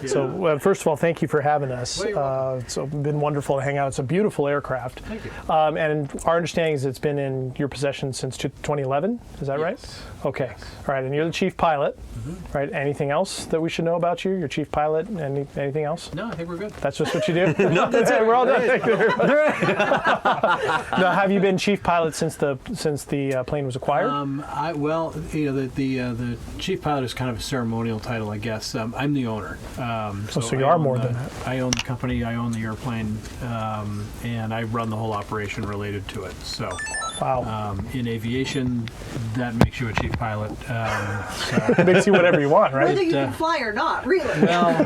Yeah. So first of all, thank you for having us. It's been wonderful to hang out. It's a beautiful aircraft. Thank you. And our understanding is it's been in your possession since 2011. Is that right? Okay. Yes. All right. And you're the chief pilot, right? Anything else that we should know about you? Your chief pilot? Anything else? No, I think we're good. That's just what you do? No, that's it. We're all done. Now, have you been chief pilot since the plane was acquired? The chief pilot is kind of a ceremonial title, I guess. I'm the owner. So you are more than that. I own the company, I own the airplane, and I run the whole operation related to it. So, Wow. In aviation, that makes you a chief pilot. It makes you whatever you want, right? Whether you can fly or not, really. Well,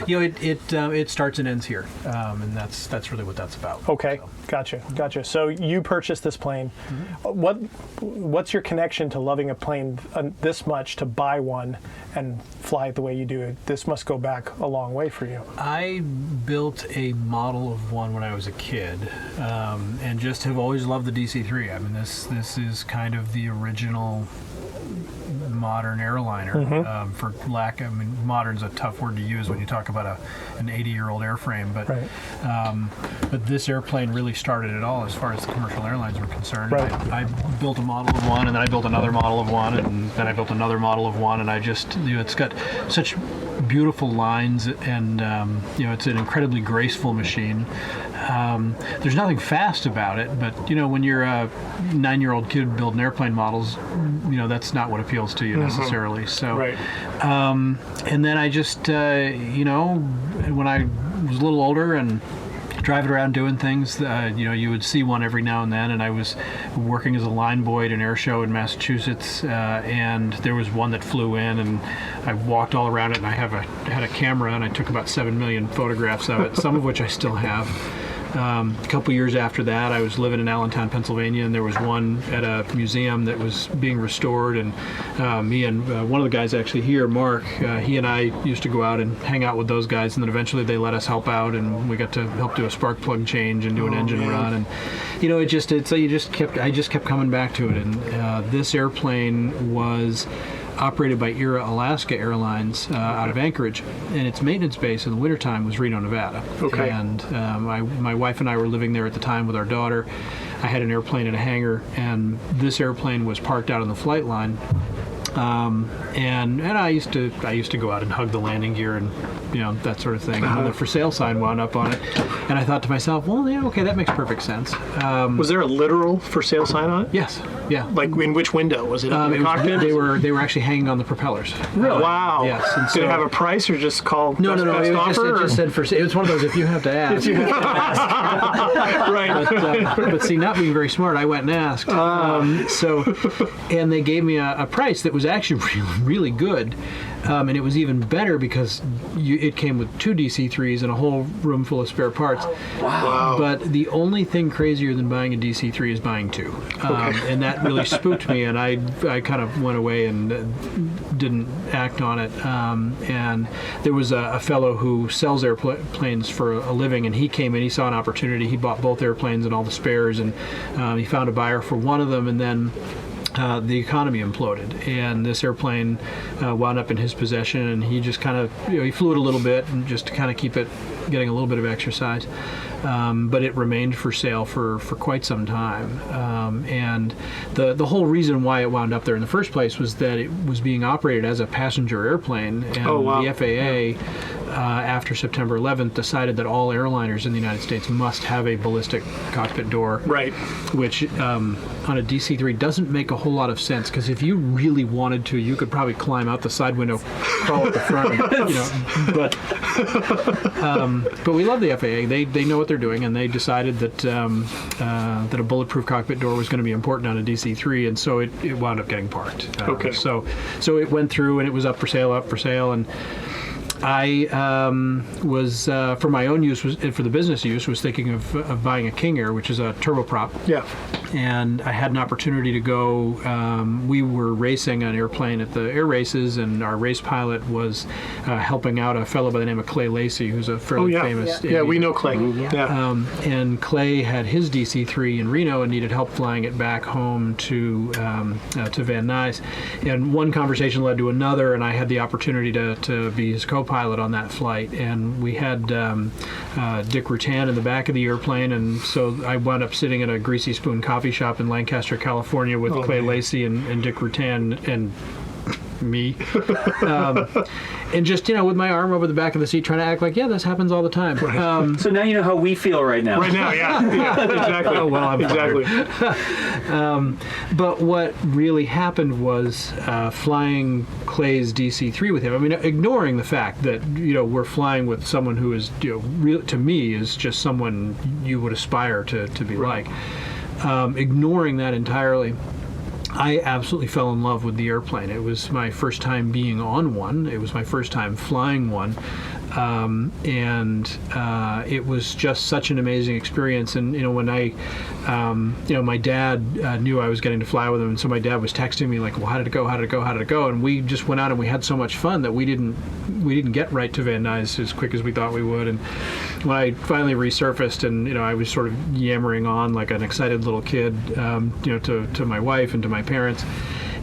it starts and ends here, and that's really what that's about. Okay, So. gotcha. So you purchased this plane. What's your connection to loving a plane this much to buy one and fly it the way you do it? This must go back a long way for you. I built a model of one when I was a kid, and just have always loved the DC-3. I mean, this is kind of the original modern airliner. Modern's a tough word to use when you talk about an 80-year-old airframe, but Right. but this airplane really started it all as far as the commercial airlines were concerned. Right. I built a model of one, and then I built another model of one, and then I built another model of one, and I just, it's got such beautiful lines, and it's an incredibly graceful machine. There's nothing fast about it, but when you're a 9-year-old kid building airplane models, that's not what appeals to you necessarily. So, Right. And then I just, when I was a little older and driving around doing things, you would see one every now and then, and I was working as a line boy at an air show in Massachusetts, and there was one that flew in, and I walked all around it, and I had a camera, and I took about 7 million photographs of it, some of which I still have. A couple years after that, I was living in Allentown, Pennsylvania, and there was one at a museum that was being restored, and me and one of the guys actually here, Mark, he and I used to go out and hang out with those guys, and then eventually they let us help out, and we got to help do a spark plug change and do an engine run, and I just kept coming back to it, and this airplane was operated by Era Alaska Airlines out of Anchorage, and its maintenance base in the wintertime was Reno, Nevada. Okay. And my wife and I were living there at the time with our daughter. I had an airplane in a hangar, and this airplane was parked out on the flight line. And I used to go out and hug the landing gear and that sort of thing. And then the for sale sign wound up on it, and I thought to myself, well, yeah, okay, that makes perfect sense. Was there a literal for sale sign on it? Yes, yeah. Like in which window? Was it in the cockpit? They were actually hanging on the propellers. Really? Wow. Yes. And Did it have a price or just called No. best It offer? just said for sale. It was one of those if you have to ask. Right. But see, not being very smart, I went and asked. And they gave me a price that was actually really, really good. And it was even better because it came with 2 DC-3s and a whole room full of spare parts. Wow. But the only thing crazier than buying a DC-3 is buying 2. And that really spooked me, and I kind of went away and didn't act on it. And there was a fellow who sells airplanes for a living, and he came in, he saw an opportunity, he bought both airplanes and all the spares, and he found a buyer for one of them, and then the economy imploded, and this airplane wound up in his possession, and he just kind of, he flew it a little bit and just to kind of keep it getting a little bit of exercise. But it remained for sale for quite some time. And the whole reason why it wound up there in the first place was that it was being operated as a passenger airplane, and the FAA, after September 11th, decided that all airliners in the United States must have a ballistic cockpit door. Right. Which on a DC-3 doesn't make a whole lot of sense, because if you really wanted to, you could probably climb out the side window, crawl up the front, But we love the FAA. They know what they're doing, and they decided that that a bulletproof cockpit door was going to be important on a DC-3, and so it wound up getting parked. Okay. So it went through, and it was up for sale, and I was, for my own use, for the business use, was thinking of buying a King Air, which is a turboprop. Yeah. and I had an opportunity to go. We were racing an airplane at the air races, and our race pilot was helping out a fellow by the name of Clay Lacey, who's a fairly famous. Yeah, we know Clay. Yeah. And Clay had his DC-3 in Reno and needed help flying it back home to Van Nuys. And one conversation led to another, and I had the opportunity to be his co-pilot on that flight. And we had Dick Rutan in the back of the airplane, and so I wound up sitting at a Greasy Spoon coffee shop in Lancaster, California with Clay Lacey and Dick Rutan and me. And just, with my arm over the back of the seat trying to act like, this happens all the time. Right. So now you know how we feel right now. Right now, yeah, exactly. Oh, well, I'm exactly. But what really happened was flying Clay's DC-3 with him. I mean, ignoring the fact that, we're flying with someone who is, to me, is just someone you would aspire to be like. Ignoring that entirely, I absolutely fell in love with the airplane. It was my first time being on one. It was my first time flying one. And it was just such an amazing experience. And, when I, my dad knew I was getting to fly with him. And so my dad was texting me like, well, how did it go? How did it go? How did it go? And we just went out and we had so much fun that we didn't get right to Van Nuys as quick as we thought we would. And when I finally resurfaced and, I was sort of yammering on like an excited little kid, to my wife and to my parents.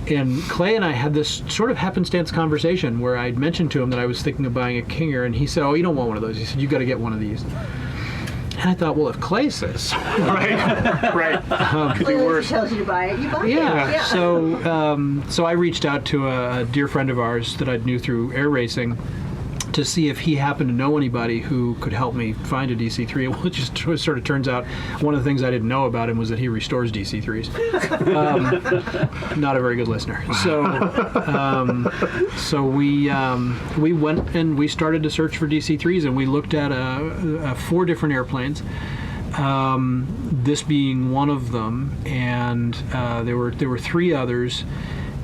And Clay and I had this sort of happenstance conversation where I'd mentioned to him that I was thinking of buying a Kinger, and he said, "Oh, you don't want one of those." He said, "You got to get one of these." And I thought, well, if Clay says so. right. Could be worse. Tells you to buy it, you buy it. Yeah. So I reached out to a dear friend of ours that I knew through air racing to see if he happened to know anybody who could help me find a DC-3. Well, it just sort of turns out one of the things I didn't know about him was that he restores DC-3s. Not a very good listener. So we went and we started to search for DC-3s, and we looked at 4 different airplanes. This being one of them, and there were 3 others.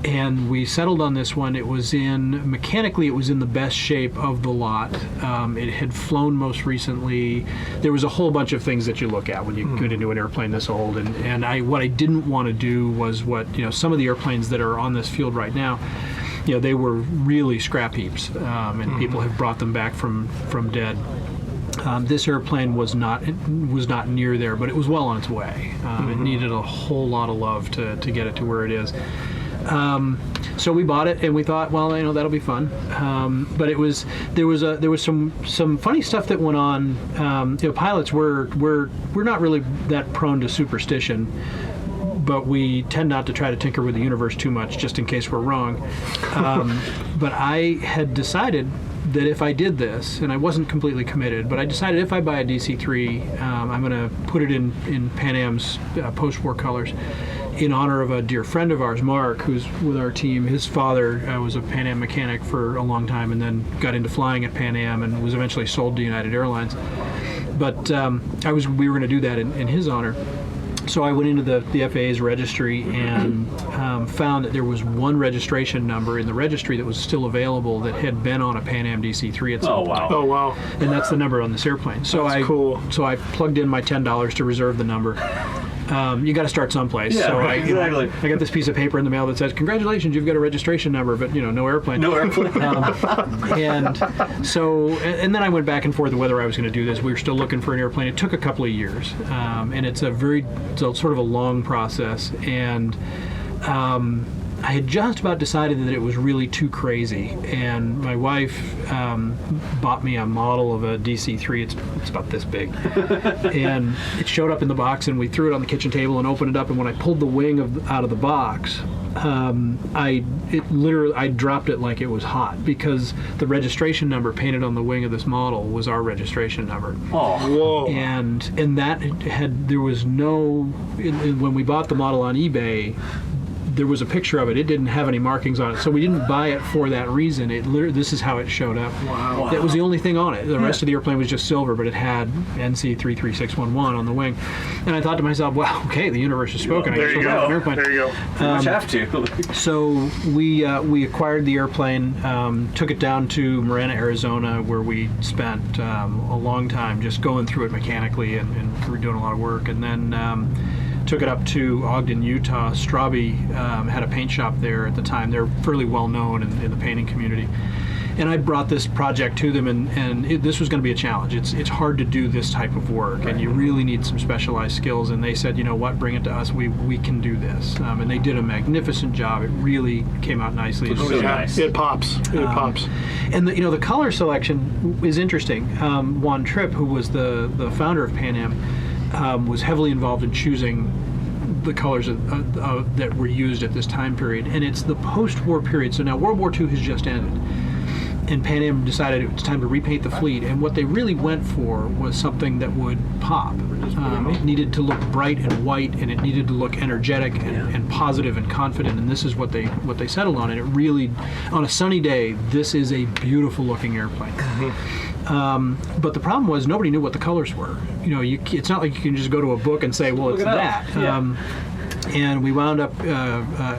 And we settled on this one. Mechanically, it was in the best shape of the lot. It had flown most recently. There was a whole bunch of things that you look at when you get into an airplane this old. And what I didn't want to do was what, some of the airplanes that are on this field right now, they were really scrap heaps. And people have brought them back from dead. This airplane was not near there, but it was well on its way. It needed a whole lot of love to get it to where it is. So we bought it and we thought, well, that'll be fun. But there was some funny stuff that went on. Pilots we're not really that prone to superstition, but we tend not to try to tinker with the universe too much, just in case we're wrong. But I had decided that if I did this, and I wasn't completely committed, but I decided if I buy a DC-3, I'm going to put it in Pan Am's post-war colors, in honor of a dear friend of ours, Mark, who's with our team. His father was a Pan Am mechanic for a long time and then got into flying at Pan Am and was eventually sold to United Airlines. But we were going to do that in his honor. So I went into the FAA's registry and found that there was one registration number in the registry that was still available that had been on a Pan Am DC-3 at some point. Oh, wow. And that's the number on this airplane. So cool. So I plugged in my $10 to reserve the number. You got to start someplace. Yeah, so right, exactly. I got this piece of paper in the mail that says, "Congratulations, you've got a registration number," but no airplane. No airplane. And then I went back and forth whether I was going to do this. We were still looking for an airplane. It took a couple of years, and it's sort of a long process. And I had just about decided that it was really too crazy, and my wife bought me a model of a DC-3. It's about this big, and it showed up in the box, and we threw it on the kitchen table and opened it up. And when I pulled the wing out of the box, I dropped it like it was hot, because the registration number painted on the wing of this model was our registration number. Oh, whoa! And that there was no when we bought the model on eBay, there was a picture of it. It didn't have any markings on it, so we didn't buy it for that reason. This is how it showed up. Wow. That was the only thing on it. The rest of the airplane was just silver, but it had NC 33611 on the wing. And I thought to myself, well, okay, the universe has spoken. There you go. An airplane. There you go. Pretty much have to. So we acquired the airplane, took it down to Marana, Arizona, where we spent a long time just going through it mechanically and doing a lot of work, and then took it up to Ogden, Utah. Straube had a paint shop there at the time. They're fairly well known in the painting community. And I brought this project to them, and this was going to be a challenge. It's hard to do this type of work, and you really need some specialized skills. And they said, you know what, bring it to us. We can do this. And they did a magnificent job. It really came out nicely. So nice. It pops. It pops. And the color selection is interesting. Juan Tripp, who was the founder of Pan Am, was heavily involved in choosing the colors that were used at this time period. And it's the post-war period. So now World War II has just ended. And Pan Am decided it was time to repaint the fleet, and what they really went for was something that would pop. It needed to look bright and white, and it needed to look energetic and positive and confident, and this is what they settled on. And it really, on a sunny day, this is a beautiful looking airplane. But the problem was nobody knew what the colors were. It's not like you can just go to a book and say, well, it's that. And we wound up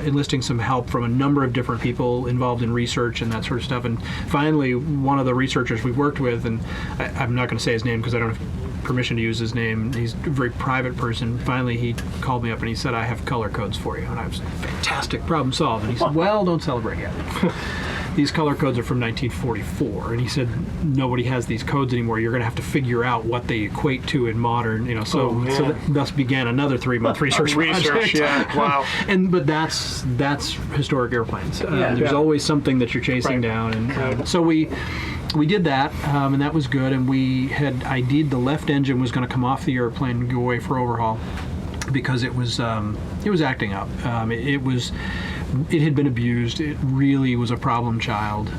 enlisting some help from a number of different people involved in research and that sort of stuff. And finally, one of the researchers we worked with, and I'm not going to say his name because I don't have permission to use his name. He's a very private person. Finally, he called me up and he said, I have color codes for you. And I was, fantastic, problem solved. And he said, well, don't celebrate yet. These color codes are from 1944, and he said nobody has these codes anymore. You're going to have to figure out what they equate to in modern, So thus began another 3-month research project. Yeah, wow. But that's historic airplanes. There's always something that you're chasing down, and so we did that, and that was good. And we had ID'd the left engine was going to come off the airplane and go away for overhaul because it was acting up. It had been abused. It really was a problem child.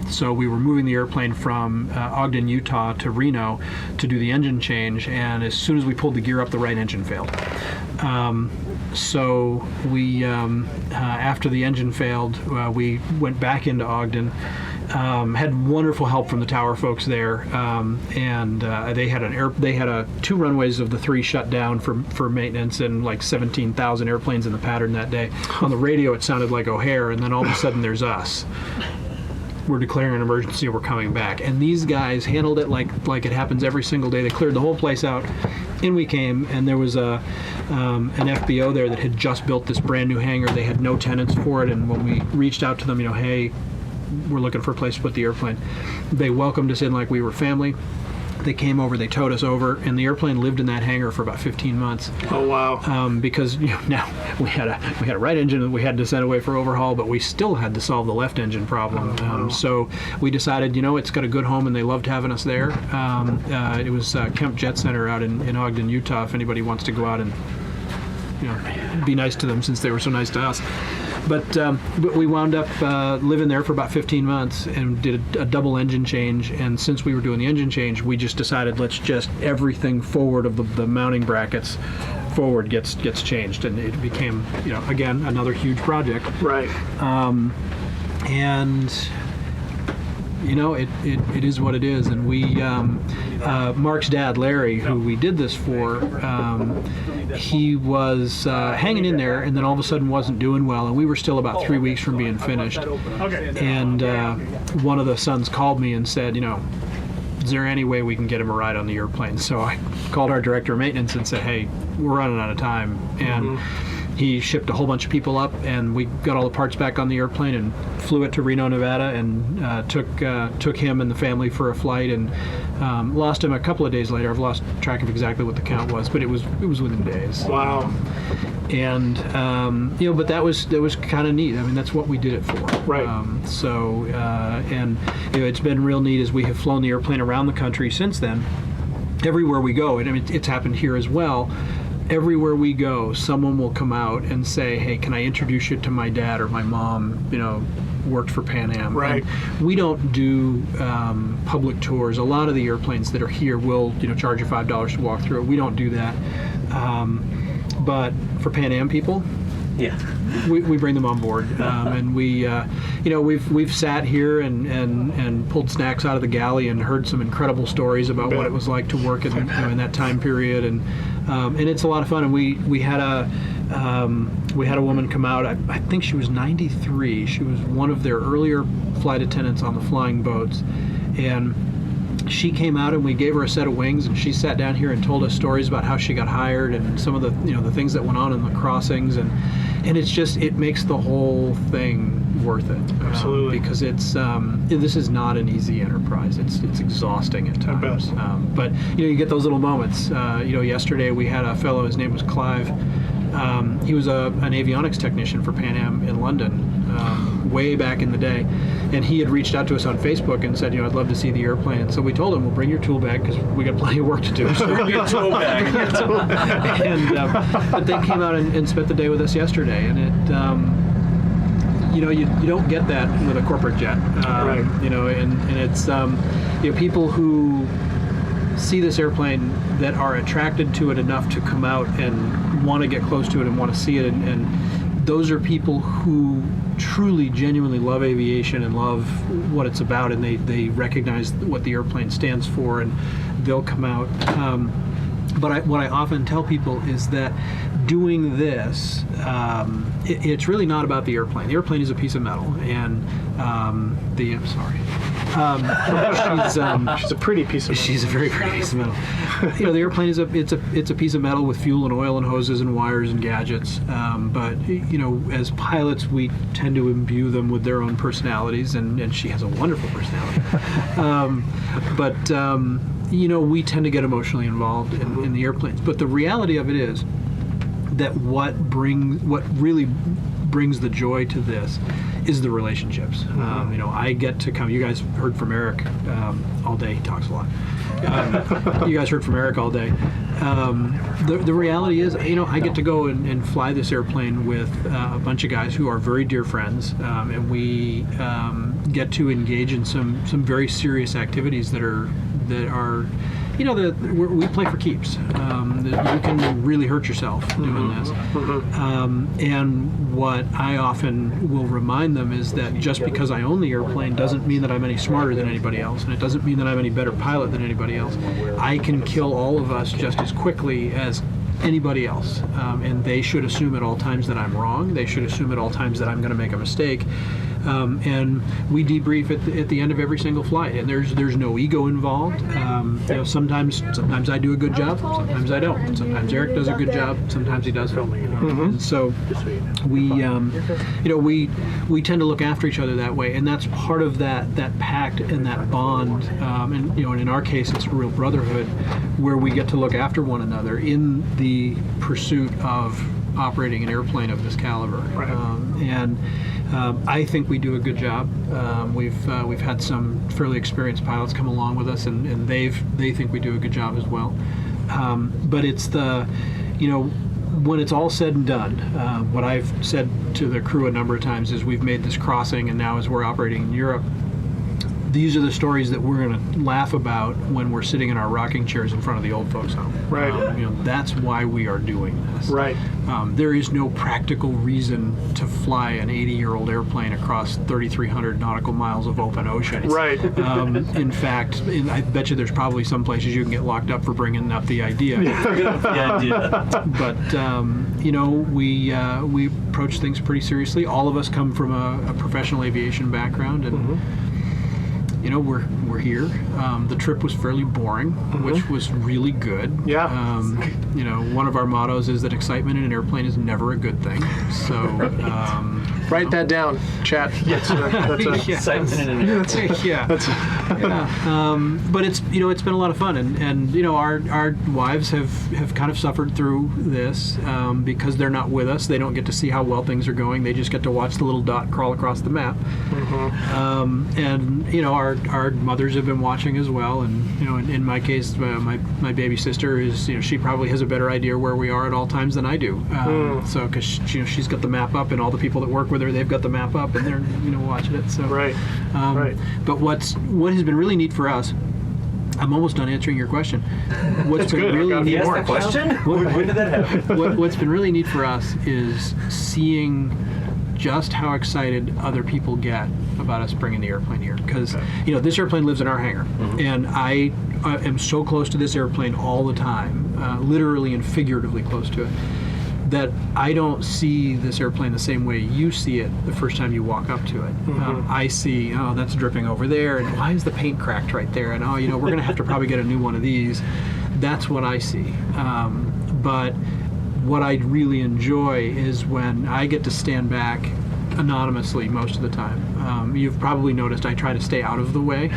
So we were moving the airplane from Ogden, Utah to Reno to do the engine change, and as soon as we pulled the gear up, the right engine failed. So we, after the engine failed, we went back into Ogden. Had wonderful help from the tower folks there, and they had 2 runways of the 3 shut down for maintenance, and like 17,000 airplanes in the pattern that day. On the radio, it sounded like O'Hare, and then all of a sudden, there's us. We're declaring an emergency. We're coming back, and these guys handled it like it happens every single day. They cleared the whole place out. In we came, and there was an FBO there that had just built this brand new hangar. They had no tenants for it, and when we reached out to them, hey, we're looking for a place to put the airplane. They welcomed us in like we were family. They came over, they towed us over, and the airplane lived in that hangar for about 15 months. Oh wow! Because now we had a right engine that we had to send away for overhaul, but we still had to solve the left engine problem. So we decided, it's got a good home, and they loved having us there. It was Kemp Jet Center out in Ogden, Utah. If anybody wants to go out and be nice to them, since they were so nice to us. But we wound up living there for about 15 months and did a double engine change. And since we were doing the engine change, we just decided let's just everything forward of the mounting brackets forward gets changed, and it became again another huge project. Right. And it is what it is. And we Mark's dad, Larry, who we did this for, he was hanging in there, and then all of a sudden wasn't doing well, and we were still about 3 weeks from being finished. And one of the sons called me and said, is there any way we can get him a ride on the airplane? So I called our director of maintenance and said, hey, we're running out of time. And he shipped a whole bunch of people up, and we got all the parts back on the airplane and flew it to Reno, Nevada, and took him and the family for a flight, and lost him a couple of days later. I've lost track of exactly what the count was, but it was within days. Wow. And but that was kind of neat. I mean, that's what we did it for. Right. And it's been real neat as we have flown the airplane around the country since then. Everywhere we go, and I mean, it's happened here as well. Everywhere we go, someone will come out and say, hey, can I introduce you to my dad or my mom, worked for Pan Am. Right. And we don't do public tours. A lot of the airplanes that are here will, charge you $5 to walk through it. We don't do that. But for Pan Am people, we bring them on board, and we've sat here and pulled snacks out of the galley and heard some incredible stories about what it was like to work in that time period, and it's a lot of fun. And we had a woman come out. I think she was 93. She was one of their earlier flight attendants on the flying boats, and she came out and we gave her a set of wings, and she sat down here and told us stories about how she got hired and some of the the things that went on in the crossings, and it's just, it makes the whole thing worth it. Absolutely. Because it's this is not an easy enterprise. It's exhausting at times. But you get those little moments. Yesterday we had a fellow. His name was Clive. He was an avionics technician for Pan Am in London way back in the day, and he had reached out to us on Facebook and said, I'd love to see the airplane. And so we told him, well, bring your tool bag because we got plenty of work to do. So Your tool bag. and but they came out and spent the day with us yesterday, and it you don't get that with a corporate jet. Right. And it's people who see this airplane that are attracted to it enough to come out and want to get close to it and want to see it, and those are people who truly, genuinely love aviation and love what it's about, and they recognize what the airplane stands for, and they'll come out. But what I often tell people is that doing this, it's really not about the airplane. The airplane is a piece of metal, and She's a pretty piece of metal. she's a very pretty piece of metal. The airplane is it's a piece of metal with fuel and oil and hoses and wires and gadgets. But as pilots, we tend to imbue them with their own personalities, and she has a wonderful personality. We tend to get emotionally involved in the airplanes. But the reality of it is that what really brings the joy to this is the relationships. I get to come. You guys heard from Eric all day. He talks a lot. You guys heard from Eric all day. The reality is, I get to go and fly this airplane with a bunch of guys who are very dear friends, and we get to engage in some very serious activities that are we play for keeps. You can really hurt yourself doing this. And what I often will remind them is that just because I own the airplane doesn't mean that I'm any smarter than anybody else, and it doesn't mean that I'm any better pilot than anybody else. I can kill all of us just as quickly as anybody else, and they should assume at all times that I'm wrong. They should assume at all times that I'm going to make a mistake. And we debrief at the end of every single flight, and there's no ego involved. Sometimes I do a good job, sometimes I don't. Sometimes Eric does a good job, sometimes he doesn't. And so we tend to look after each other that way, and that's part of that pact and that bond. And in our case, it's a real brotherhood where we get to look after one another in the pursuit of operating an airplane of this caliber. I think we do a good job. We've had some fairly experienced pilots come along with us, and they think we do a good job as well. But it's when it's all said and done, what I've said to the crew a number of times is we've made this crossing, and now as we're operating in Europe, these are the stories that we're going to laugh about when we're sitting in our rocking chairs in front of the old folks' home. Right. That's why we are doing this. Right. There is no practical reason to fly an 80-year-old airplane across 3,300 nautical miles of open ocean. Right. In fact, I bet you there's probably some places you can get locked up for bringing up the idea. But we approach things pretty seriously. All of us come from a professional aviation background, and we're here. The trip was fairly boring, which was really good. Yeah. One of our mottos is that excitement in an airplane is never a good thing. So write that down, chat. Yes. Excitement in an airplane. But it's been a lot of fun, and our wives have kind of suffered through this because they're not with us. They don't get to see how well things are going. They just get to watch the little dot crawl across the map. And our mothers have been watching as well, and in my case, my baby sister is she probably has a better idea where we are at all times than I do. So because she's got the map up, and all the people that work with her, they've got the map up, and they're watching it. So Right. But what has been really neat for us, I'm almost done answering your question. What's been really neat? You asked the question? When did that happen? What's been really neat for us is seeing just how excited other people get about us bringing the airplane here, because this airplane lives in our hangar, and I am so close to this airplane all the time, literally and figuratively close to it. that I don't see this airplane the same way you see it the first time you walk up to it. I see, oh, that's dripping over there, and why is the paint cracked right there? And, oh, you know, we're going to have to probably get a new one of these. That's what I see. But what I really enjoy is when I get to stand back anonymously most of the time. You've probably noticed I try to stay out of the way.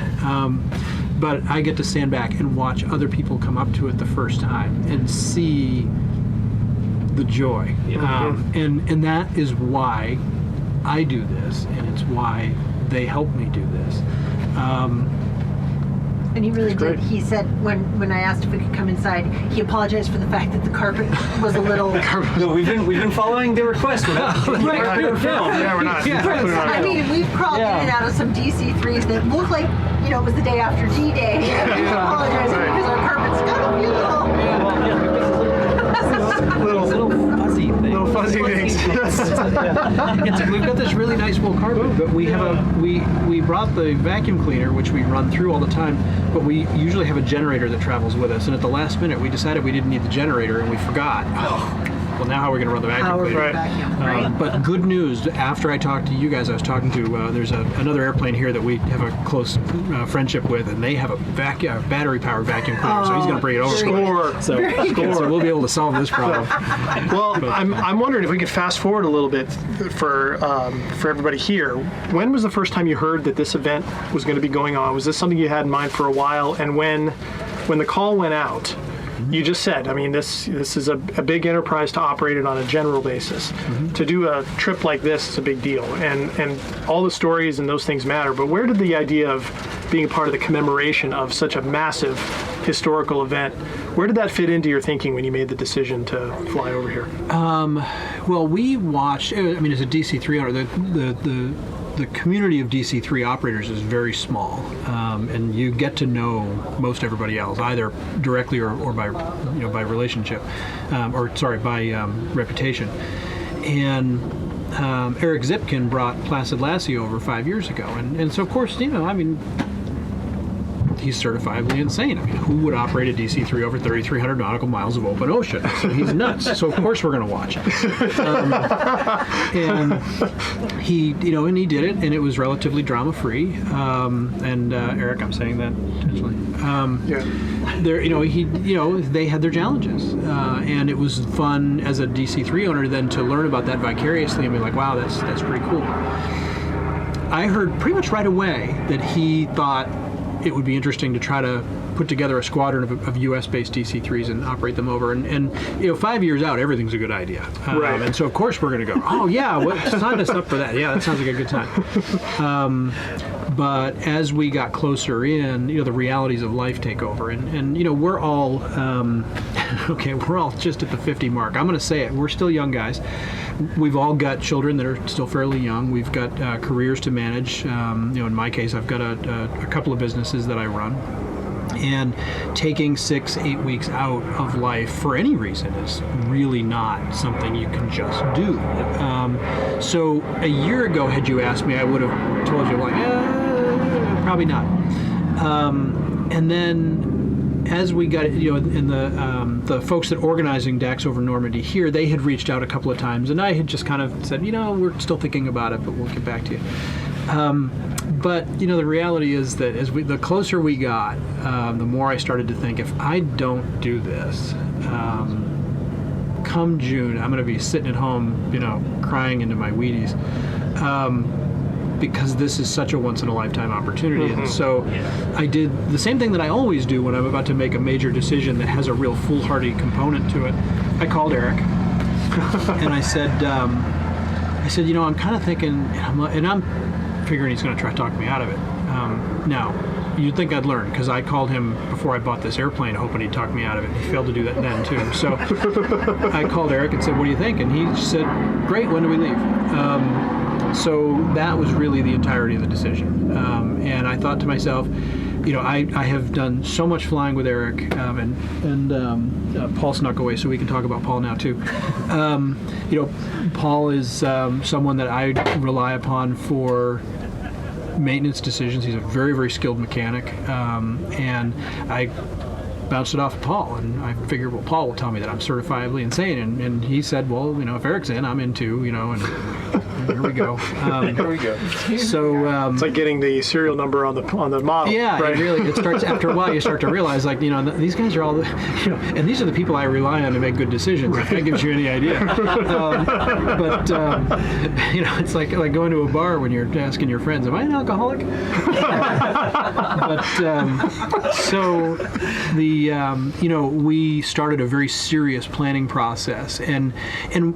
But I get to stand back and watch other people come up to it the first time and see the joy. And that is why I do this, and it's why they help me do this. And he really That's did. great. He said when I asked if we could come inside, he apologized for the fact that the carpet was a little. No, we've been following the request without film. Yeah, we're not. Yeah. Put it on I mean, we've crawled in and out of some DC-3s that look like, you know, it was the day after D-Day. He's apologizing because our carpet's got a few Little fuzzy thing. little fuzzy things. We've got this really nice wool carpet, but we have we brought the vacuum cleaner, which we run through all the time, but we usually have a generator that travels with us, and at the last minute we decided we didn't need the generator, and we forgot. Well, now how are we going to run the vacuum cleaner? Right. vacuum, right? But good news, after I talked to you guys, I was talking to, there's another airplane here that we have a close friendship with, and they have a battery-powered vacuum cleaner, so he's going to bring it over. Score. So we'll be able to solve this problem. Well, I'm wondering if we could fast forward a little bit for everybody here. When was the first time you heard that this event was going to be going on? Was this something you had in mind for a while? And when the call went out, you just said, I mean, this is a big enterprise to operate it on a general basis. To do a trip like this is a big deal, and all the stories and those things matter. But where did the idea of being part of the commemoration of such a massive historical event, where did that fit into your thinking when you made the decision to fly over here? Well, we watched, I mean, as a DC-3 owner, the community of DC-3 operators is very small, and you get to know most everybody else, either directly or by relationship, by reputation. And Eric Zipkin brought Placid Lassie over 5 years ago, and so of course, you know, I mean, he's certifiably insane. I mean, who would operate a DC-3 over 3,300 nautical miles of open ocean? So he's nuts. So of course we're going to watch. And he did it, and it was relatively drama-free. Eric, I'm saying that intentionally. They had their challenges, and it was fun as a DC-3 owner then to learn about that vicariously and be like, wow, that's pretty cool. I heard pretty much right away that he thought it would be interesting to try to put together a squadron of U.S.-based DC-3s and operate them over. And 5 years out, everything's a good idea. Right. And so, of course, we're going to go, oh, yeah, sign us up for that. Yeah, that sounds like a good time. But as we got closer in, the realities of life take over. And we're all, we're all just at the 50 mark. I'm going to say it. We're still young guys. We've all got children that are still fairly young. We've got careers to manage. In my case, I've got a couple of businesses that I run. And taking 6-8 weeks out of life for any reason is really not something you can just do. So a year ago, had you asked me, I would have told you, probably not. And then as we got, and the folks that organizing DAX over Normandy here, they had reached out a couple of times, and I had just kind of said, we're still thinking about it, but we'll get back to you. But the reality is that the closer we got, the more I started to think, if I don't do this, come June, I'm going to be sitting at home, crying into my Wheaties, because this is such a once-in-a-lifetime opportunity. And so I did the same thing that I always do when I'm about to make a major decision that has a real foolhardy component to it. I called Eric, and I said, I'm kind of thinking, and I'm figuring he's going to try to talk me out of it. Now, you'd think I'd learn, because I called him before I bought this airplane hoping he'd talk me out of it. He failed to do that then, too. So I called Eric and said, what do you think? And he said, great, when do we leave? So that was really the entirety of the decision. And I thought to myself, I have done so much flying with Eric, and Paul snuck away, so we can talk about Paul now too. Paul is someone that I rely upon for maintenance decisions. He's a very, very skilled mechanic, and bounced it off of Paul, and I figured, well, Paul will tell me that I'm certifiably insane, and he said, well, if Eric's in, I'm in too, and here we go. There we go. So It's like getting the serial number on the model. yeah, right? it starts after a while. You start to realize, like, these guys are all, and these are the people I rely on to make good decisions. If that gives you any idea. It's like going to a bar when you're asking your friends, "Am I an alcoholic?" So we started a very serious planning process, and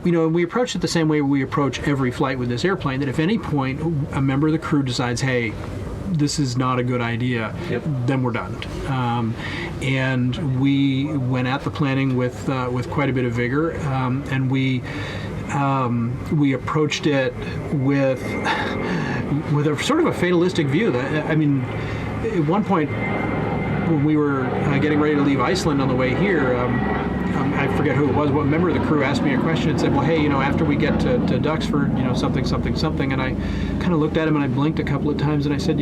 we approached it the same way we approach every flight with this airplane. That if at any point a member of the crew decides, "Hey, this is not a good idea," then we're done. And we went at the planning with quite a bit of vigor, and we approached it with a sort of a fatalistic view. That, I mean, at one point when we were getting ready to leave Iceland on the way here, I forget who it was, what member of the crew asked me a question and said, well, hey, after we get to Duxford, something, and I kind of looked at him and I blinked a couple of times and I said,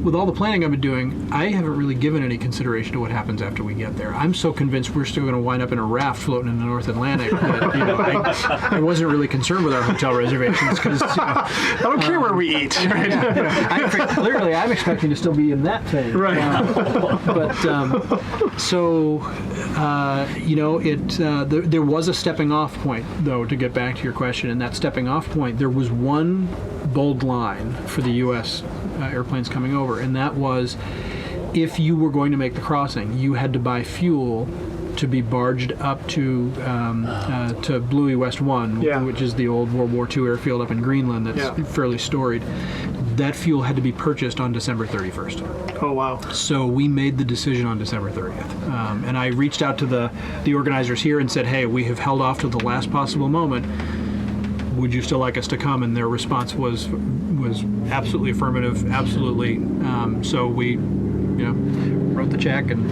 with all the planning I've been doing, I haven't really given any consideration to what happens after we get there. I'm so convinced we're still going to wind up in a raft floating in the North Atlantic that I wasn't really concerned with our hotel reservations because I don't care where we eat. Right? Clearly, I'm expecting to still be in that thing. Right. There was a stepping off point, though, to get back to your question. And that stepping off point, there was one bold line for the U.S. Airplanes coming over, and that was, if you were going to make the crossing, you had to buy fuel to be barged up to Bluey West 1, which is the old World War II airfield up in Greenland that's fairly storied. That fuel had to be purchased on December 31st. Oh, wow. So we made the decision on December 30th. And I reached out to the organizers here and said, hey, we have held off to the last possible moment. Would you still like us to come? And their response was absolutely affirmative, absolutely. So we, wrote the check and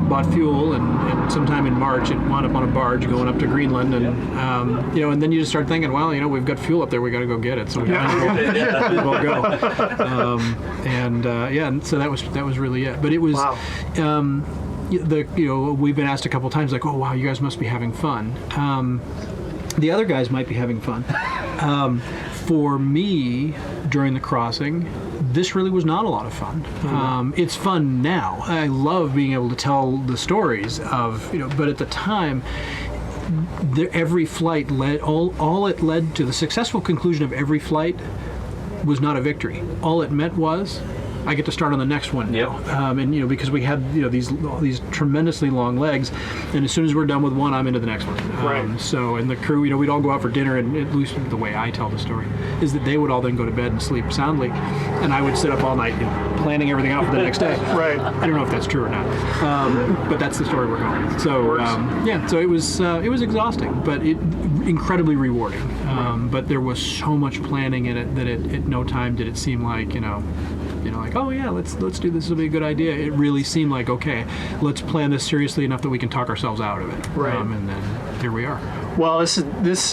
bought fuel, and sometime in March it wound up on a barge going up to Greenland, and and then you just start thinking, well, we've got fuel up there, we got to go get it, so we might as well go. And so that was really it. But it was. Wow. We've been asked a couple times, like, oh wow, you guys must be having fun. The other guys might be having fun. For me, during the crossing, this really was not a lot of fun. It's fun now. I love being able to tell the stories of, but at the time, every flight led, all it led to, the successful conclusion of every flight was not a victory. All it meant was, I get to start on the next one now. And because we had these tremendously long legs, and as soon as we're done with one, I'm into the next one. Right. So, and the crew, we'd all go out for dinner, and at least the way I tell the story is that they would all then go to bed and sleep soundly, and I would sit up all night planning everything out for the next day. Right. I don't know if that's true or not, but that's the story we're going with. So so it was exhausting, but it incredibly rewarding. But there was so much planning in it that at no time did it seem like like, oh yeah, let's do this. This will be a good idea. It really seemed like, okay, let's plan this seriously enough that we can talk ourselves out of it. Right. And then here we are. Well, this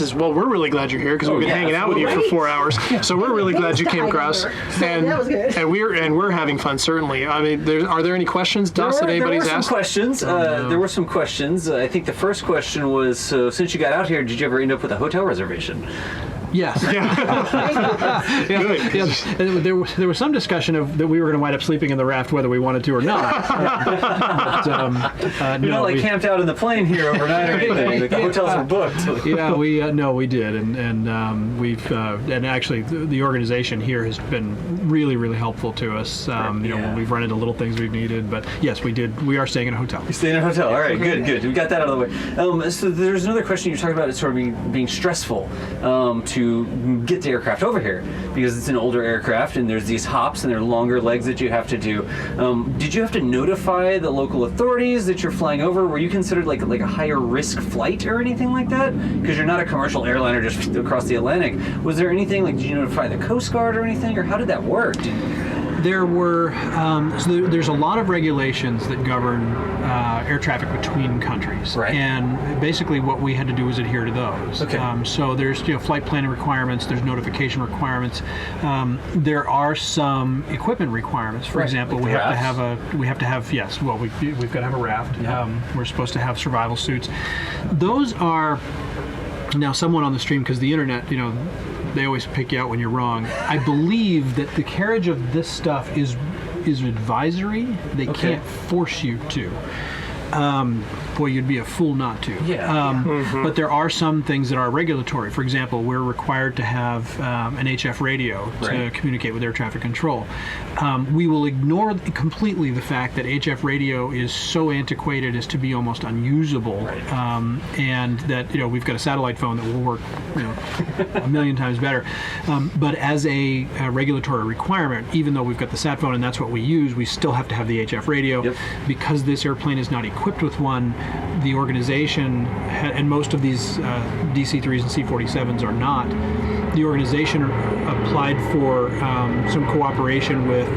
is well, we're really glad you're here because we've been hanging out with you for 4 hours. So we're really glad you came across, and that was good. and we're having fun, certainly. I mean, are there any questions, Dust, that anybody's asked? There were some questions. I think the first question was, so since you got out here, did you ever end up with a hotel reservation? Yes. Good. There was some discussion of that we were going to wind up sleeping in the raft whether we wanted to or not. You're not like camped out in the plane here overnight or anything. The hotels are booked. Yeah, we did, and we've and actually the organization here has been really, really helpful to us. When we've run into little things we've needed, but yes, we did. We are staying in a hotel. You stay in a hotel. All right, good. We got that out of the way. So there's another question you talked about. It's sort of being stressful to get the aircraft over here because it's an older aircraft and there's these hops and there are longer legs that you have to do. Did you have to notify the local authorities that you're flying over? Were you considered like a higher risk flight or anything like that? Because you're not a commercial airliner just across the Atlantic. Was there anything like, did you notify the Coast Guard or anything, or how did that work? There were there's a lot of regulations that govern air traffic between countries, Right. and basically what we had to do was adhere to those. Okay. So there's flight planning requirements, there's notification requirements. There are some equipment requirements. For Right, example, like we the have to rafts? have yes. Well, we've got to have a raft. Yeah. We're supposed to have survival suits. Those are now someone on the stream, because the internet, they always pick you out when you're wrong. I believe that the carriage of this stuff is advisory. They Okay. can't force you to. Boy, you'd be a fool not to. Yeah. But there are some things that are regulatory. For example, we're required to have an HF radio to Right. communicate with air traffic control. We will ignore completely the fact that HF radio is so antiquated as to be almost unusable, Right. and that we've got a satellite phone that will work a million times better. But as a regulatory requirement, even though we've got the sat phone and that's what we use, we still have to have the HF radio. Yep. Because this airplane is not equipped with one. The organization, and most of these DC-3s and C-47s are not, the organization applied for some cooperation with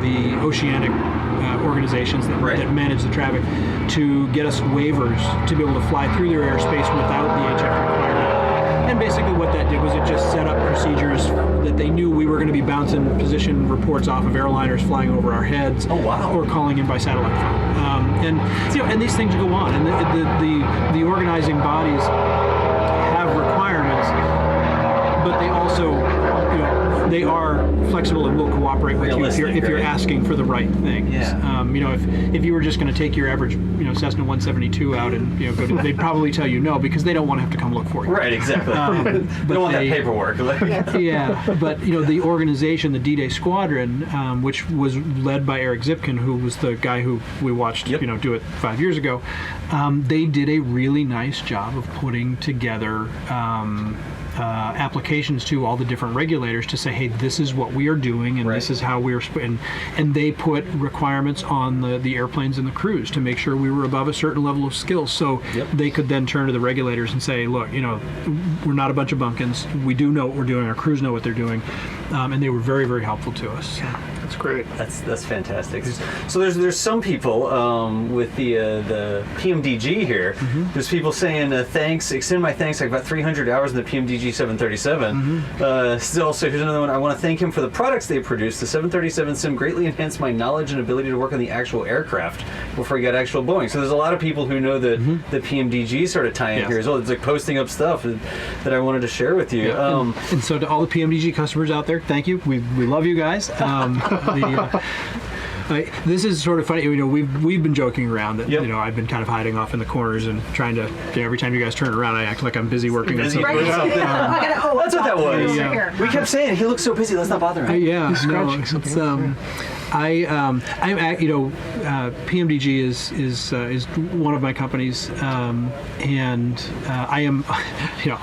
the oceanic organizations that, Right. that manage the traffic to get us waivers to be able to fly through their airspace without the HF requirement. And basically what that did was it just set up procedures that they knew we were going to be bouncing position reports off of airliners flying over our heads, Oh, wow. or calling in by satellite phone. And these things go on, and the organizing bodies have requirements, but they also they are flexible and will cooperate with you if Realistic, you're right? asking for the right things. Yeah. If you were just going to take your average Cessna 172 out and go to, they'd probably tell you no, because they don't want to have to come look for you. Right, exactly. They don't want that paperwork. Yeah, but the organization, the D-Day Squadron, which was led by Eric Zipkin, who was the guy who we watched, Yep. do it 5 years ago. They did a really nice job of putting together applications to all the different regulators to say, hey, this is what we are doing, and Right. this is how we're and they put requirements on the airplanes and the crews to make sure we were above a certain level of skill, so Yep. they could then turn to the regulators and say, look, we're not a bunch of bumpkins. We do know what we're doing. Our crews know what they're doing, and they were very, very helpful to us. That's great. That's fantastic. So there's some people with the PMDG here. Mm-hmm. There's people saying thanks. Extend my thanks. I've got 300 hours in the PMDG 737. Mm-hmm. Still, so here's another one. I want to thank him for the products they produced. The 737 sim greatly enhanced my knowledge and ability to work on the actual aircraft before I got actual Boeing. So there's a lot of people who know the PMDG sort of tie-in Yes. here as well. It's like posting up stuff that I wanted to share with you. Yeah. And so to all the PMDG customers out there, thank you. We love you guys. This is sort of funny. We've been joking around that Yep. I've been kind of hiding off in the corners and trying to. Every time you guys turn around, I act like I'm busy working on Busy. something. Right. That's what that was. Over Yeah. here. We kept saying he looks so busy. Let's not bother him. Yeah, scratching no, something it's, PMDG is one of my companies, and I am,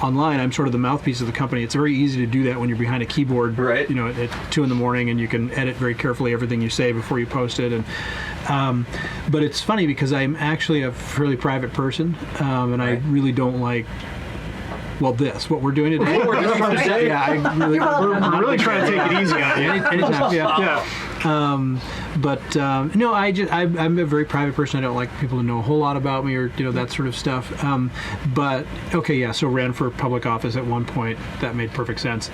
online. I'm sort of the mouthpiece of the company. It's very easy to do that when you're behind a keyboard, Right. At 2 a.m, and you can edit very carefully everything you say before you post it. And but it's funny because I'm actually a fairly private person, and I really don't like. What we're doing today. Yeah, We're really trying to take it easy on you. Anytime, yeah. Yeah. No, I'm a very private person. I don't like people to know a whole lot about me or that sort of stuff. But okay, yeah. So ran for public office at one point. That made perfect sense.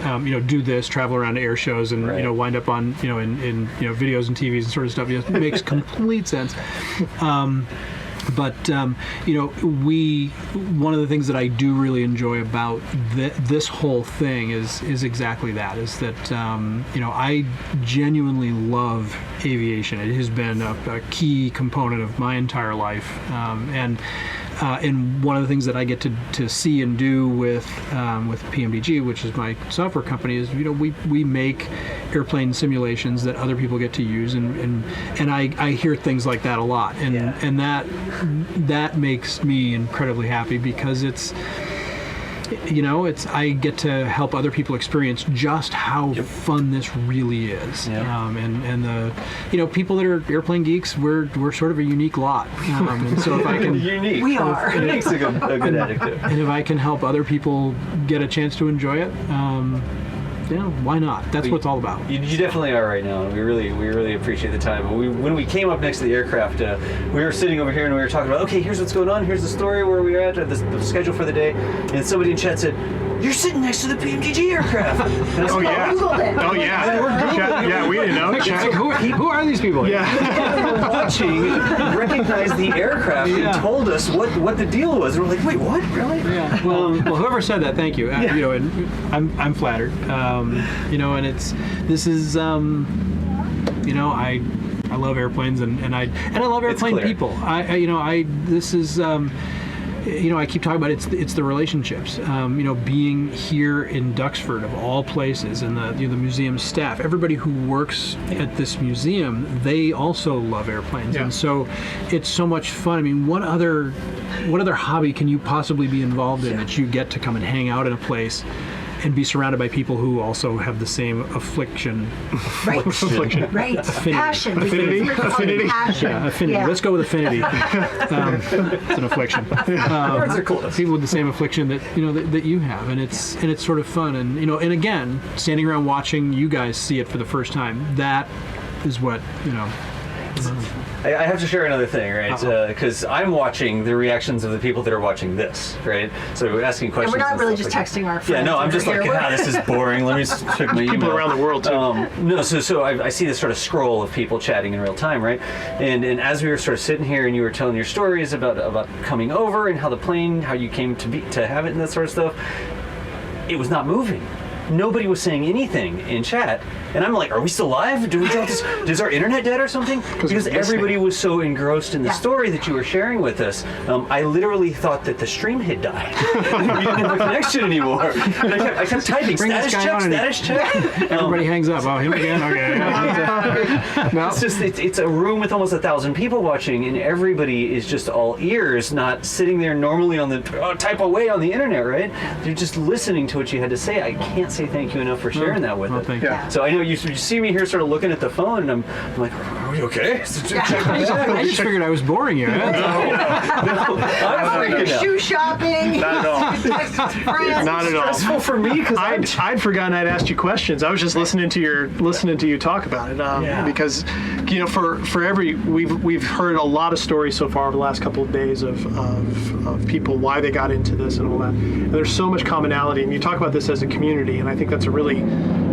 Do this, travel around to air shows, and Right. wind up on in videos and TVs and sort of stuff. It makes complete sense. But one of the things that I do really enjoy about this whole thing is exactly that. Is that I genuinely love aviation. It has been a key component of my entire life, and one of the things that I get to see and do with PMDG, which is my software company, is we make airplane simulations that other people get to use, and I hear things like that a lot, and that makes me incredibly happy because it's I get to help other people experience just how fun this really is. Yeah. And the people that are airplane geeks, we're sort of a unique lot. And so if I can Unique. We are. Unique's a good adjective. and if I can help other people get a chance to enjoy it, why not? That's what it's all about. You definitely are right now, and we really appreciate the time. When we came up next to the aircraft, we were sitting over here and we were talking about, okay, here's what's going on, here's the story, where we're at, the schedule for the day, and somebody in chat said, "You're sitting next to the PMDG aircraft." Oh yeah. Oh yeah. Yeah, we didn't know. Like, who are these people? Yeah. Watching, recognized the aircraft and told us what the deal was. And we're like, wait, what? Really? Yeah. Well, whoever said that, thank you. You know, and I'm flattered. You know, and this is you know, I love airplanes and I love airplane people. This is. You know, I keep talking about it's the relationships. You know, being here in Duxford of all places, and the museum staff, everybody who works at this museum, they also love airplanes, and so it's so much fun. I mean, what other hobby can you possibly be involved in that you get to come and hang out in a place and be surrounded by people who also have the same affliction. Right. Passion. Affinity. Passion. Yeah, affinity. Yeah. Let's go with affinity. It's an affliction. Words are close. People with the same affliction that that you have, and it's sort of fun. And and again, standing around watching you guys see it for the first time, that is what I have to share another thing, right? Because I'm watching the reactions of the people that are watching this, right? So asking questions. And we're not really stuff just like texting our friends. Yeah, no, I'm just like, here. this is boring. Let me just check my email. People around the world too. No, so I see this sort of scroll of people chatting in real time, right? And as we were sort of sitting here and you were telling your stories about coming over and how the plane, how you came to have it and that sort of stuff, it was not moving. Nobody was saying anything in chat, and I'm like, are we still live? Do we have this? Is our internet dead or something? Because everybody was so engrossed in the story that you were sharing with us. I literally thought that the stream had died. We didn't have a connection anymore. And I kept typing, Bring this guy on status check. everybody hangs up. Oh, him again? Okay. No. It's just it's a room with almost 1,000 people watching, and everybody is just all ears, not sitting there normally on the type away on the internet, right? They're just listening to what you had to say. I can't say thank you enough for sharing that with us. Thank you. Yeah. So I know you see me here sort of looking at the phone, and I'm like, are we okay? I just figured I was boring you. I'm freaking out. Shoe shopping. Not at all. Not at all. Stressful for me because I'd forgotten I'd asked you questions. I was just listening to you talk about it because we've heard a lot of stories so far over the last couple of days of people, why they got into this and all that. And there's so much commonality, and you talk about this as a community, and I think that's a really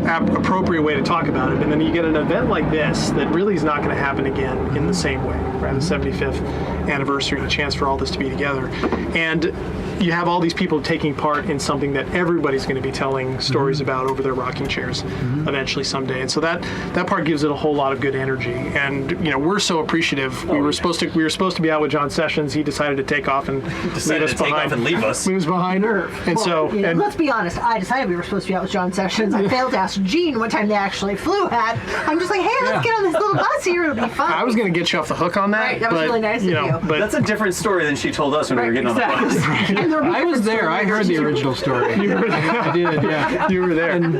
appropriate way to talk about it. And then you get an event like this that really is not going to happen again in the same way, right? The 75th anniversary and a chance for all this to be together. And you have all these people taking part in something that everybody's going to be telling stories about over their rocking chairs eventually someday. And so that part gives it a whole lot of good energy. And we're so appreciative. We were supposed to be out with John Sessions. He decided to take off and leave us behind. Leave us. He was behind her. And let's be honest. I decided we were supposed to be out with John Sessions. I failed to ask Gene what time they actually flew at. I'm just like, hey, let's get on this little bus here. It'll be fun. I was going to get you off the hook on that. Right, that was really nice of you. But that's a different story than she told us when we were getting on the bus. I was there. I heard the original story. I did, yeah. You were there. And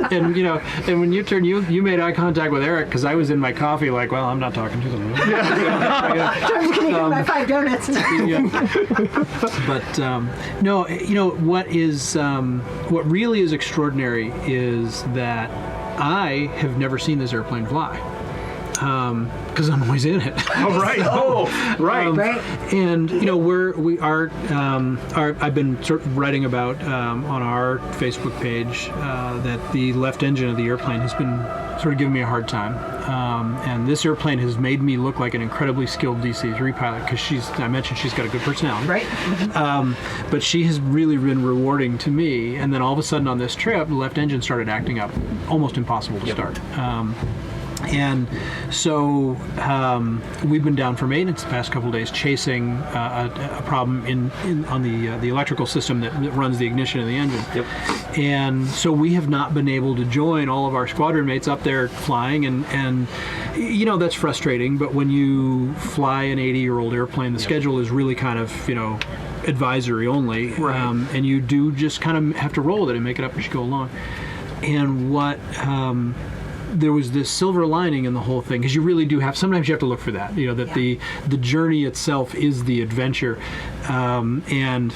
when you turned, you made eye contact with Eric because I was in my coffee like, well, I'm not talking to them. I'm just going to get my 5 donuts. But no, what really is extraordinary is that I have never seen this airplane fly. Because I'm always in it. Oh, right. Right. And I've been sort of writing about on our Facebook page that the left engine of the airplane has been sort of giving me a hard time. And this airplane has made me look like an incredibly skilled DC-3 pilot because I mentioned she's got a good personality. Right. But she has really been rewarding to me. And then all of a sudden on this trip, the left engine started acting up, almost impossible to start. And so we've been down for maintenance the past couple of days, chasing a problem on the electrical system that runs the ignition of the engine. Yep. And so we have not been able to join all of our squadron mates up there flying, and that's frustrating. But when you fly an 80-year-old airplane, the schedule is really kind of advisory only, and you do just kind of have to roll with it and make it up as you go along. And what there was this silver lining in the whole thing, because you really do sometimes you have to look for that, that the journey itself is the adventure. And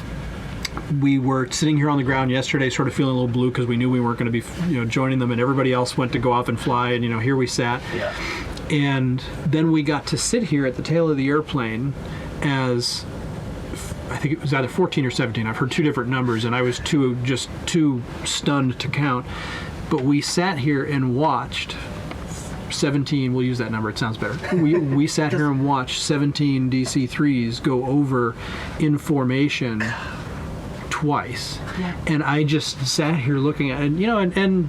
we were sitting here on the ground yesterday, sort of feeling a little blue because we knew we weren't going to be, joining them, and everybody else went to go off and fly, and here we sat. Yeah. And then we got to sit here at the tail of the airplane as, I think it was either 14 or 17. I've heard two different numbers, and I was too stunned to count. But we sat here and watched 17, we'll use that number, it sounds better. We sat here and watched 17 DC-3s go over in formation twice. Yeah. And I just sat here looking at it, and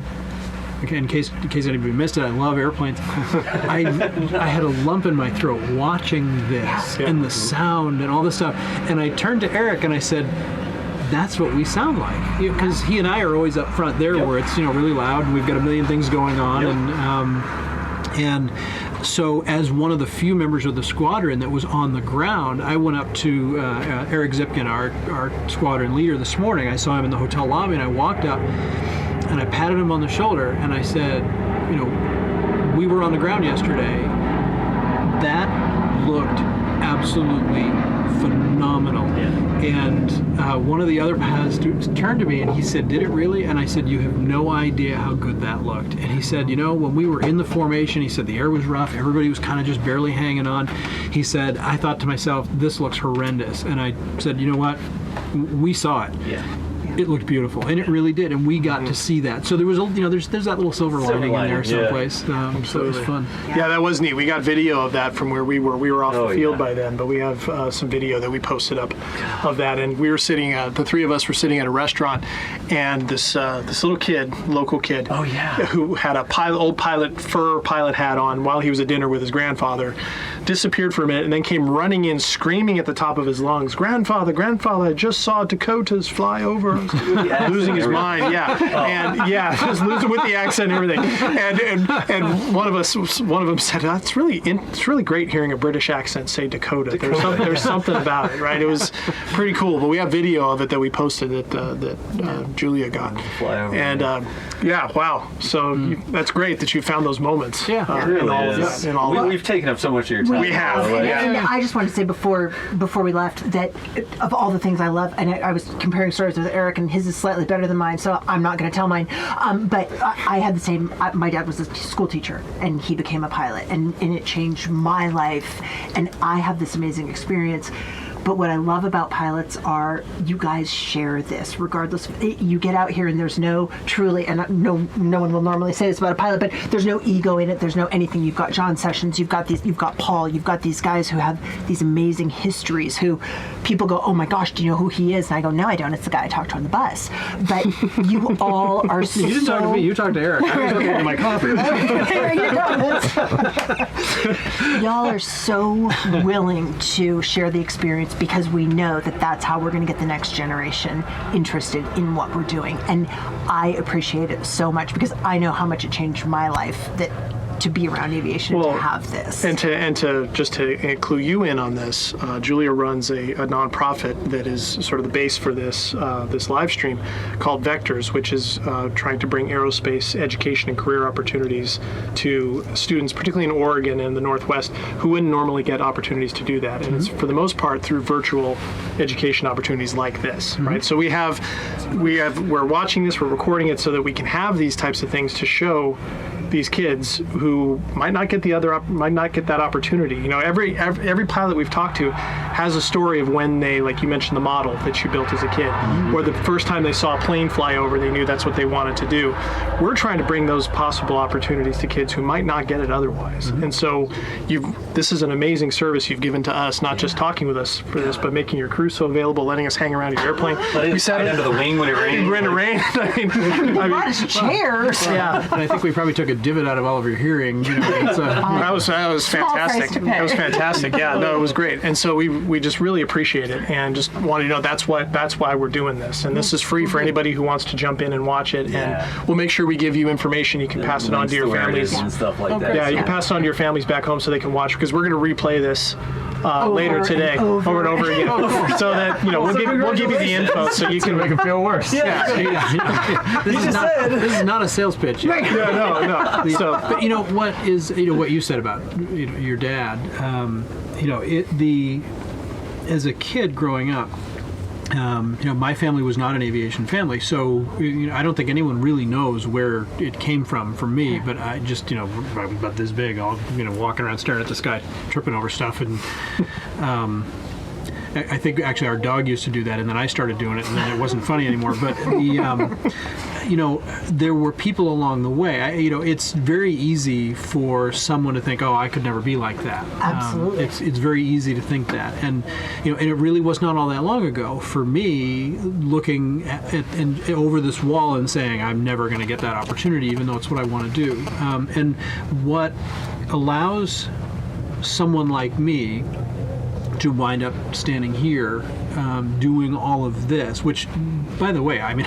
okay, in case anybody missed it, I love airplanes. I had a lump in my throat watching this and the sound and all this stuff. And I turned to Eric and I said, that's what we sound like. Because he and I are always up front there where it's really loud and we've got a million things going on. And so as one of the few members of the squadron that was on the ground, I went up to Eric Zipkin, our squadron leader, this morning. I saw him in the hotel lobby and I walked up and I patted him on the shoulder and I said, we were on the ground yesterday. That looked absolutely phenomenal. Yeah. And one of the other pilots turned to me and he said, did it really? And I said, you have no idea how good that looked. And he said, when we were in the formation, he said the air was rough. Everybody was kind of just barely hanging on. He said, I thought to myself, this looks horrendous. And I said, you know what? We saw it. Yeah. It looked beautiful, and it really did, and we got to see that. So there was, there's that little silver lining in there someplace. So it was fun. Yeah, that was neat. We got video of that from where we were. We were off the field by then, but we have some video that we posted up of that. And we were sitting, the three of us were sitting at a restaurant, and this little kid, local kid, who had a fur pilot hat on while he was at dinner with his grandfather, disappeared for a minute, and then came running in, screaming at the top of his lungs, "Grandfather, I just saw Dakotas fly over." Losing his mind, and just losing with the accent and everything. And one of them said, "It's really great hearing a British accent say Dakota. There's something about it, right?" It was pretty cool. But we have video of it that we posted that Julia got. And wow. So that's great that you found those moments. We've taken up so much of your time. We have. And I just wanted to say before we left that of all the things I love, and I was comparing stories with Eric, and his is slightly better than mine, so I'm not going to tell mine. But I had the same. My dad was a school teacher, and he became a pilot, and it changed my life. And I have this amazing experience. But what I love about pilots are you guys share this regardless. You get out here and there's no truly, and no one will normally say this about a pilot, but there's no ego in it. There's no anything. You've got John Sessions, you've got Paul, you've got these guys who have these amazing histories who people go, oh my gosh, do you know who he is? And I go, no, I don't. It's the guy I talked to on the bus. But you all are so... You didn't talk to me, you talked to Eric. I was getting my coffee. Y'all are so willing to share the experience because we know that that's how we're going to get the next generation interested in what we're doing. And I appreciate it so much because I know how much it changed my life to be around aviation, to have this. And to clue you in on this, Julia runs a nonprofit that is sort of the base for this live stream called Vectors, which is trying to bring aerospace education and career opportunities to students, particularly in Oregon and the Northwest, who wouldn't normally get opportunities to do that. And it's for the most part through virtual education opportunities like this, right? So we're watching this, we're recording it so that we can have these types of things to show these kids who might not get that opportunity. Every pilot we've talked to has a story of when they, like you mentioned, the model that you built as a kid, or the first time they saw a plane fly over, they knew that's what they wanted to do. We're trying to bring those possible opportunities to kids who might not get it otherwise. And so this is an amazing service you've given to us, not just talking with us for this, but making your crew so available, letting us hang around your airplane. We sat under the wing when it rained. When it rained. I brought us chairs. Yeah. And I think we probably took a divot out of all of your hearing. That was fantastic. That was fantastic. Yeah, no, it was great. And so we just really appreciate it, and just want to know that's why we're doing this. And this is free for anybody who wants to jump in and watch it. And we'll make sure we give you information. You can pass it on to your families and stuff like that. Yeah, you can pass it on to your families back home so they can watch, because we're going to replay this later today, over and over again, so that we'll give you the info so you can make it feel worse. This is not a sales pitch. No. So, but what is what you said about your dad. As a kid growing up, my family was not an aviation family, so I don't think anyone really knows where it came from for me. But I just, I'm about this big, all walking around staring at the sky, tripping over stuff, and I think actually our dog used to do that, and then I started doing it, and then it wasn't funny anymore. But there were people along the way. It's very easy for someone to think, oh, I could never be like that. Absolutely. It's very easy to think that, and and it really was not all that long ago for me looking at over this wall and saying, I'm never going to get that opportunity, even though it's what I want to do. And what allows someone like me to wind up standing here doing all of this, which, by the way, I mean,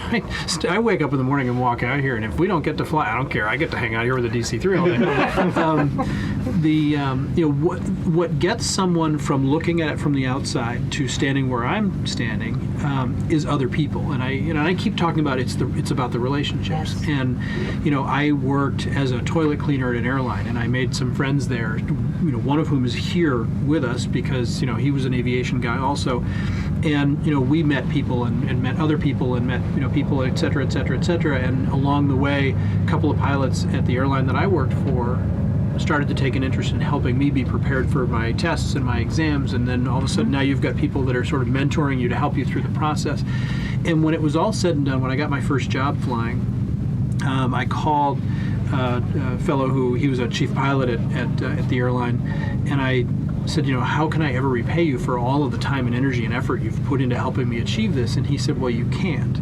I wake up in the morning and walk out here, and if we don't get to fly, I don't care. I get to hang out here with the DC-3 all day. What gets someone from looking at it from the outside to standing where I'm standing is other people, and I keep talking about it's about the relationships. Yes. And I worked as a toilet cleaner at an airline, and I made some friends there. One of whom is here with us because he was an aviation guy also. And we met people and met other people and met people, et cetera, et cetera, et cetera. And along the way, a couple of pilots at the airline that I worked for started to take an interest in helping me be prepared for my tests and my exams. And then all of a sudden now you've got people that are sort of mentoring you to help you through the process. And when it was all said and done, when I got my first job flying, I called a fellow he was a chief pilot at the airline, and I said, how can I ever repay you for all of the time and energy and effort you've put into helping me achieve this? And he said, well, you can't.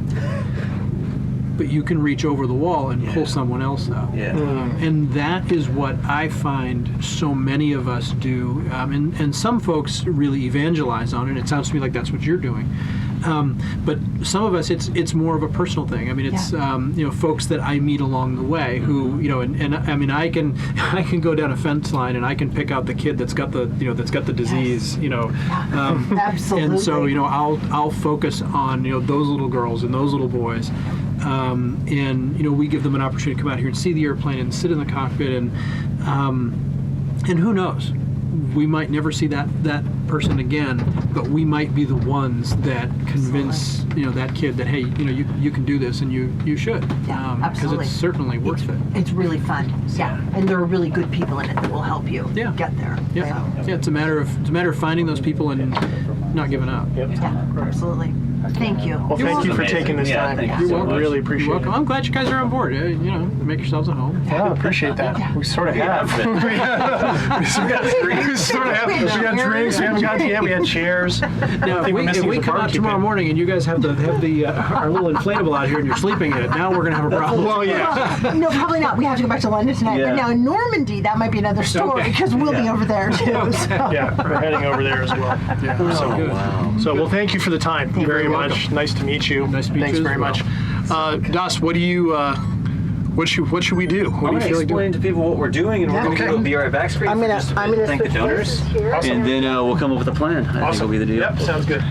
But you can reach over the wall and pull someone else up. Yeah. And that is what I find so many of us do. And some folks really evangelize on it. It sounds to me like that's what you're doing. But some of us, it's more of a personal thing. I mean, it's folks that I meet along the way who and I mean, I can go down a fence line and I can pick out the kid that's got the disease. Absolutely. And so I'll focus on those little girls and those little boys. And we give them an opportunity to come out here and see the airplane and sit in the cockpit, and who knows, we might never see that person again, but we might be the ones that convince that kid that, hey, you can do this and you should. Yeah, because absolutely. it's certainly worth it. It's really fun. Yeah, and there are really good people in it that will help you get there. Yeah, So, yeah. It's a matter of finding those people and not giving up. Yep. yeah, absolutely. Thank you. Well, thank you for taking this Yeah, time. thank you You're so welcome. much. Really You're appreciate welcome. it. I'm glad you guys are on board. Make yourselves at home. Yeah, I appreciate that. Yeah. We sort of have. We sort of have. We got drinks. We haven't got we had chairs. Now, if we come out tomorrow morning and you guys have our little inflatable out here and you're sleeping in it, now we're gonna have a problem. Well, yeah. No, probably not. We have to go back to London tonight. Yeah. But now in Normandy, that might be another story because we'll be over there too. So. Yeah, we're heading over there as well. Yeah. Good. So, well, thank you for the time. Very You're much. welcome. Nice to meet you. Nice to meet Thanks you very as much. Das, what do you? What should we do? What I'm do going you to feel like doing? explain to people what we're doing, and we're going to be right back. I'm gonna thank the switch donors, places here. and then we'll come up with a plan. I think will be the deal. Yep, sounds good.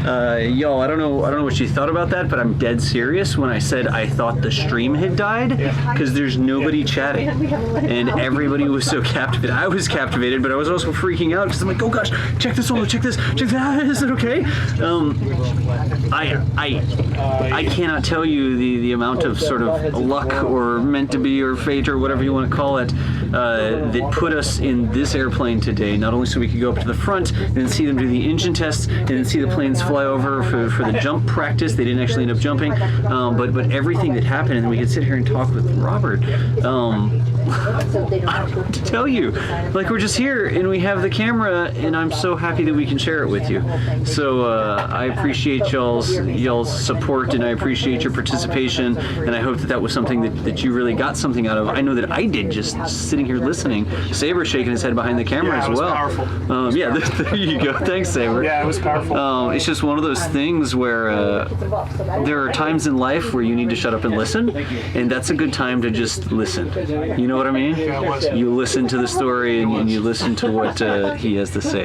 Y'all, I don't know what you thought about that, but I'm dead serious when I said I thought the stream had died, because there's nobody chatting, and everybody was so captivated. I was captivated, but I was also freaking out because I'm like, oh gosh, check this one, check that. Is it okay? I cannot tell you the amount of sort of luck or meant to be or fate or whatever you want to call it that put us in this airplane today, not only so we could go up to the front and then see them do the engine tests and then see the planes fly over for the jump practice. They didn't actually end up jumping, but everything that happened, and then we could sit here and talk with Robert. I don't know what to tell you. Like, we're just here and we have the camera, and I'm so happy that we can share it with you. So I appreciate y'all's support, and I appreciate your participation, and I hope that was something that you really got something out of. I know that I did, just sitting here listening. Saber shaking his head behind the camera as it was well. powerful. There you go. Thanks, Saber. Yeah, it was powerful. It's just one of those things where there are times in life where you need to shut up and listen, and that's a good time to just listen. You know what I mean? Yeah, it was. You listen to the story and you listen to what he has to say.